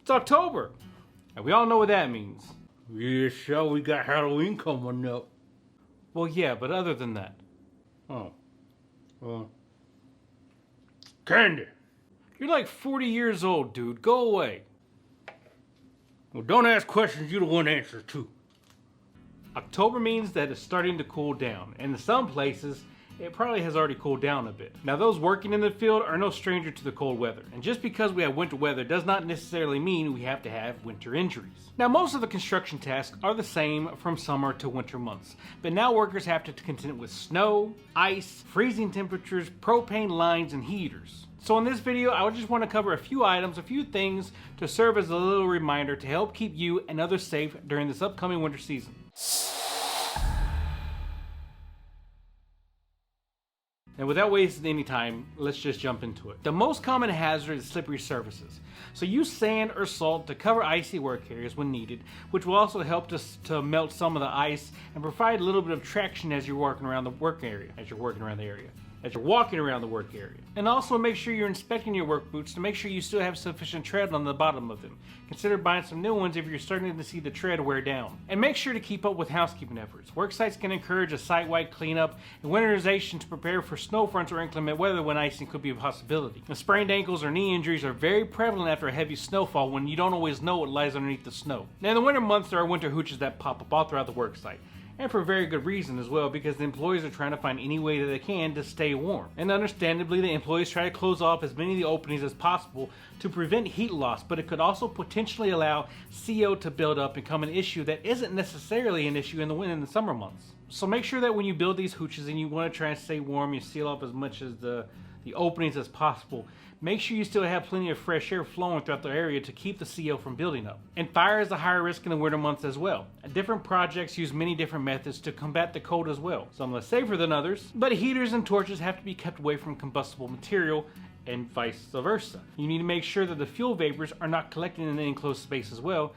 It's October, and we all know what that means. Yeah, so we got Halloween coming up. Well, yeah, but other than that. Oh. Well. Candy. You're like 40 years old, dude. Go away. Well, don't ask questions you don't want answers to. October means that it's starting to cool down, and in some places, it probably has already cooled down a bit. Now, those working in the field are no stranger to the cold weather, and just because we have winter weather does not necessarily mean we have to have winter injuries. Now, most of the construction tasks are the same from summer to winter months, but now workers have to contend with snow, ice, freezing temperatures, propane lines, and heaters. So in this video, I just want to cover a few items, a few things to serve as a little reminder to help keep you and others safe during this upcoming winter season. And without wasting any time, let's just jump into it. The most common hazard is slippery surfaces. So use sand or salt to cover icy work areas when needed, which will also help to melt some of the ice and provide a little bit of traction as you're walking around the work area, as you're walking around the work area. And also make sure you're inspecting your work boots to make sure you still have sufficient tread on the bottom of them. Consider buying some new ones if you're starting to see the tread wear down. And make sure to keep up with housekeeping efforts. Work sites can encourage a site-wide cleanup and winterization to prepare for snow fronts or inclement weather when icing could be a possibility. Now, sprained ankles or knee injuries are very prevalent after a heavy snowfall when you don't always know what lies underneath the snow. Now in the winter months, there are winter hooches that pop up all throughout the work site. And for very good reason as well, because the employees are trying to find any way that they can to stay warm. And understandably, the employees try to close off as many of the openings as possible to prevent heat loss, but it could also potentially allow CO to build up and become an issue that isn't necessarily an issue in the summer months. So make sure that when you build these hooches and you want to try and stay warm, you seal up as much as the openings as possible. Make sure you still have plenty of fresh air flowing throughout the area to keep the CO from building up. And fire is a higher risk in the winter months as well. Different projects use many different methods to combat the cold as well. Some less safer than others, but heaters and torches have to be kept away from combustible material and vice versa. You need to make sure that the fuel vapors are not collecting in the enclosed space as well,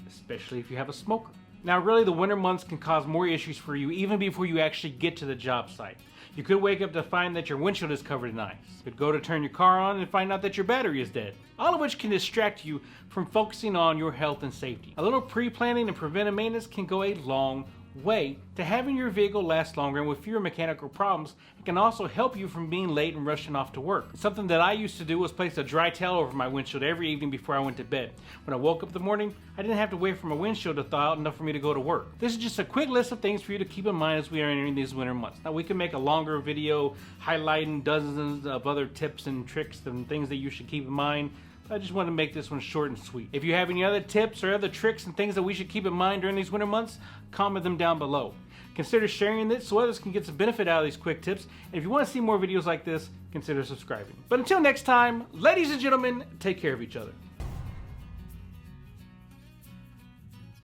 especially if you have a smoker. Now really, the winter months can cause more issues for you even before you actually get to the job site. You could wake up to find that your windshield is covered in ice. You could go to turn your car on and find out that your battery is dead. All of which can distract you from focusing on your health and safety. A little pre-planning and preventive maintenance can go a long way to having your vehicle last longer and with fewer mechanical problems. It can also help you from being late and rushing off to work. Something that I used to do was place a dry towel over my windshield every evening before I went to bed. When I woke up in the morning, I didn't have to wait for my windshield to thaw out enough for me to go to work. This is just a quick list of things for you to keep in mind as we are entering these winter months. Now we can make a longer video highlighting dozens of other tips and tricks and things that you should keep in mind. I just want to make this one short and sweet. If you have any other tips or other tricks and things that we should keep in mind during these winter months, comment them down below. Consider sharing this so others can get some benefit out of these quick tips. And if you want to see more videos like this, consider subscribing. But until next time, ladies and gentlemen, take care of each other.